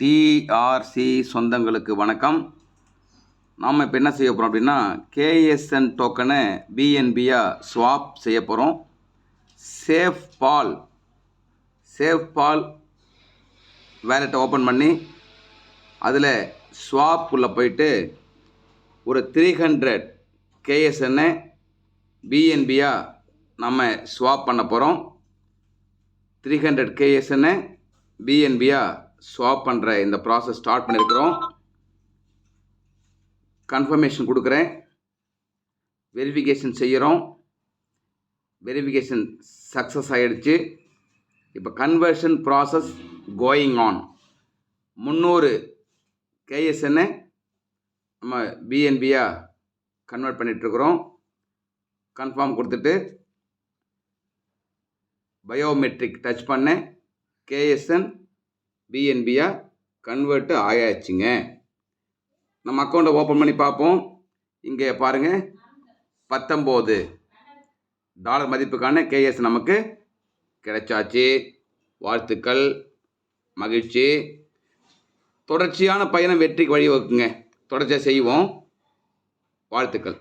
TRC சொந்தங்களுக்கு வணக்கம். நாம் இப்போ என்ன செய்ய போகிறோம் அப்படின்னா, கேஎஸ்என் டோக்கனை பிஎன்பியாக ஸ்வாப் செய்ய போகிறோம். சேஃப் பால் வேலெட்டை ஓப்பன் பண்ணி அதில் ஸ்வாப்புக்குள்ளே போயிட்டு ஒரு 300 கேஎஸ்என்னை பிஎன்பியாக நம்ம ஸ்வாப் பண்ண போகிறோம். 300 கேஎஸ்என்னை பிஎன்பியாக ஸ்வாப் பண்ணுற இந்த ப்ராசஸ் ஸ்டார்ட் பண்ணியிருக்கிறோம். கன்ஃபர்மேஷன் கொடுக்குறேன், வெரிஃபிகேஷன் செய்கிறோம். வெரிஃபிகேஷன் சக்ஸஸ் ஆகிடுச்சு. இப்போ கன்வர்ஷன் ப்ராசஸ் கோயிங் ஆன். 300 கேஎஸ்என்னை நம்ம பிஎன்பியாக கன்வெர்ட் பண்ணிகிட்ருக்குறோம். கன்ஃபார்ம் கொடுத்துட்டு பயோமெட்ரிக் டச் பண்ண கேஎஸ்என் பிஎன்பியாக கன்வெர்ட்டு ஆயாச்சுங்க. நம்ம அக்கௌண்ட்டை ஓப்பன் பண்ணி பார்ப்போம். இங்கே பாருங்கள், $19 மதிப்புக்கான கேஎஸ் நமக்கு கிடைச்சாச்சு. வாழ்த்துக்கள், மகிழ்ச்சி. தொடர்ச்சியான பயணம் வெற்றிக்கு வழிவகுக்குங்க. தொடர்ச்சியாக செய்வோம். வாழ்த்துக்கள்.